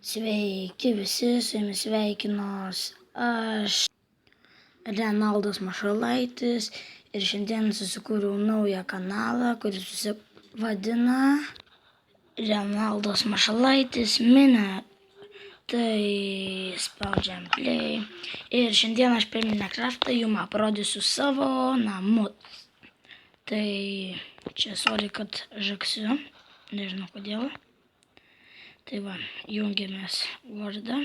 Sveiki visi, su jumis sveikinuos aš, Renaldas Mašalaitis, ir šiandien susikūriau naują kanalą, kuris vadina Renaldas Mašalaitis Mine. Tai spaudžiam play. Ir šiandien aš per Minecraftą jums parodysiu savo namus. Tai čia sorry, kad žaksiu, nežinau kodėl. Tai va, jungiamės Wordą.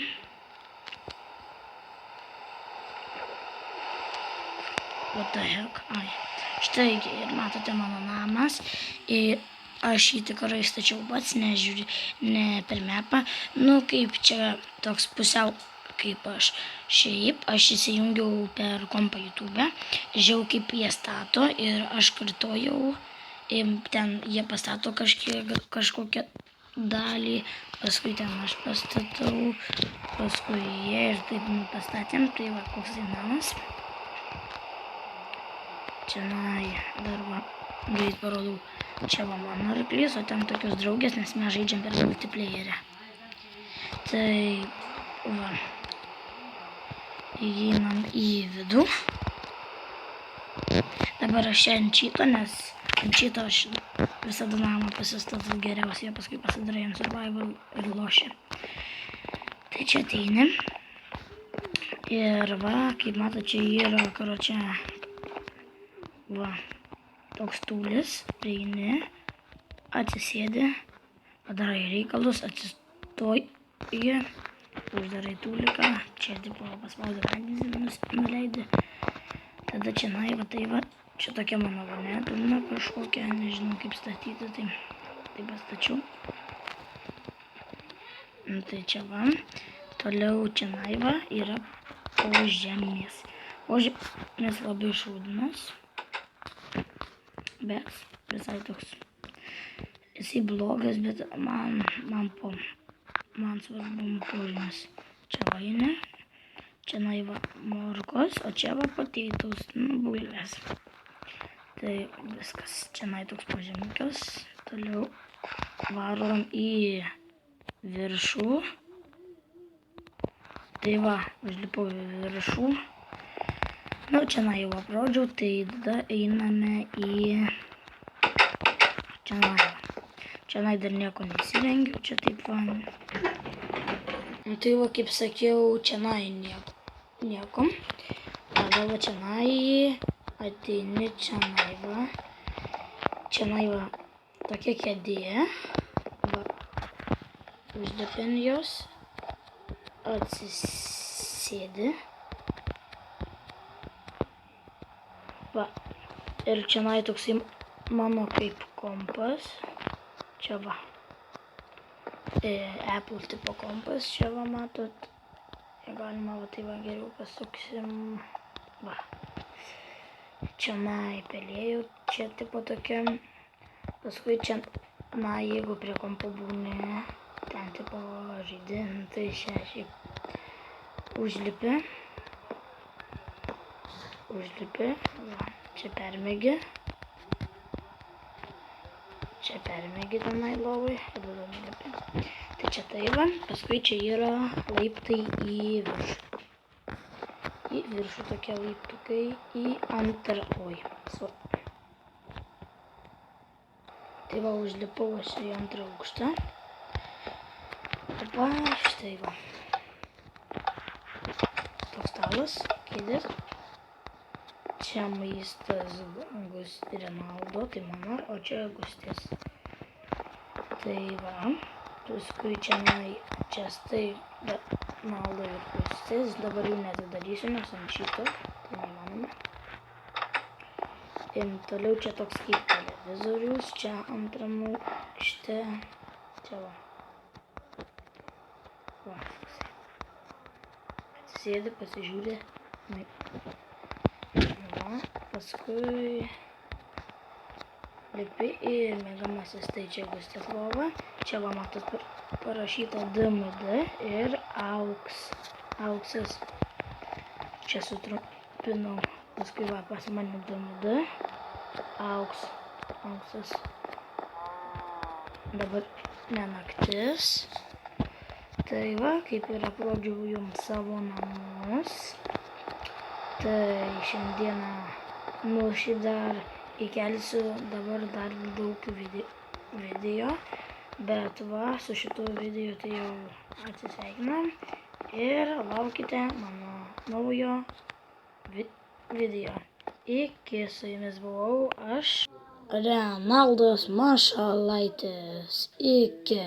What the heck? Ai. Štai ir matote mano namas. Ir aš jį tikrai stačiau pats, ne per mapą. Nu, kaip čia toks pusiau kaip aš. Šiaip aš įsijungiau per kompą YouTube. Žiūrėjau, kaip jie stato ir aš kartojau. Ir ten jie pastato kažkokią dalį. Paskui ten aš pastatau. Paskui jie ir taip pastatėm. Tai va, koks tai namas. Čia dar va, greit parodau. Čia va mano arklys, o ten tokios draugės, nes mes žaidžiam per multiplayerę. Tai va, įeinam į vidų. Dabar aš čia ant čito, nes ant čito aš visada namą pasistatau geriausiai, paskui pasidarai ant survival ir loši. Tai čia ateini. Ir va, kaip mato, čia yra, karočią, va, toks stūlis, prieini, atsisėdi, padarai reikalus, atsistoji, uždarai tūliką, čia tipo paspaudai vandenį, nuleidi. Tada čia va, tai va, čia tokia mano vonia, dūna kažkokia, nežinau kaip statyti, tai pastačiau. Tai čia va, toliau čia va yra požemės. Požemės labai šaudinas. Bet visai toks, jisai blogas, bet man svarbu požemis. Čia vainė, čia va morkos, o čia va potėtos, bulvės. Tai viskas, čia toks požemikas. Toliau varom į viršų. Tai va, užlipau į viršų. Nu, čia jau aprodžiau, tai tada einame į čia Čia dar nieko nesirengiu, čia taip va. Nu, tai va, kaip sakiau, čia nieko. Tada va čia ateini čia va. Čia va tokia kėdė. Va, užlipin jos. Atsisėdi. Va, ir čia toksai mano kaip kompas. Čia va, Apple tipo kompas, čia va matot. Jei galima va tai va geriau pasuksim. Va, čia pelėjau, čia tipo tokia. Paskui čia, jeigu prie kompo būni, ten tipo žaidži, tai šiaip užlipi. Va, čia permėgi. Čia permėgi tenai lovai, tada nulipi. Tai čia tai va, paskui čia yra laiptai į viršų. Į viršų tokie laiptukai, į antrą, Tai va, užlipau aš į antrą aukštą. Va, štai va. Toks stalas, kėdės. Čia maistas Renaldo, tai mano, o čia Gustės. Tai va, paskui čia stai Renaldo ir Gustės. Dabar jų netidarysiu, nes ant šito, tai neįmanoma. Ir toliau čia toks kaip televizorius, čia antram aukšte. Čia va. Va, atsisėdi, pasižiūri. Paskui lipi ir mėgamasis, tai čia Gustės lova. Čia va matot parašyta DMD ir auksas. Čia sutrumpinau. Paskui va pas mane DMD, auksas. Dabar naktis. Tai va, kaip ir aprodžiau jums savo namus. Tai šiandieną, šį dar įkelsiu dabar dar daug video. Bet va, su šitu video tai jau atsisveikinam. Ir laukite mano naujo video. Iki, su jumis buvau aš, Renaldas Mašalaitis. Iki.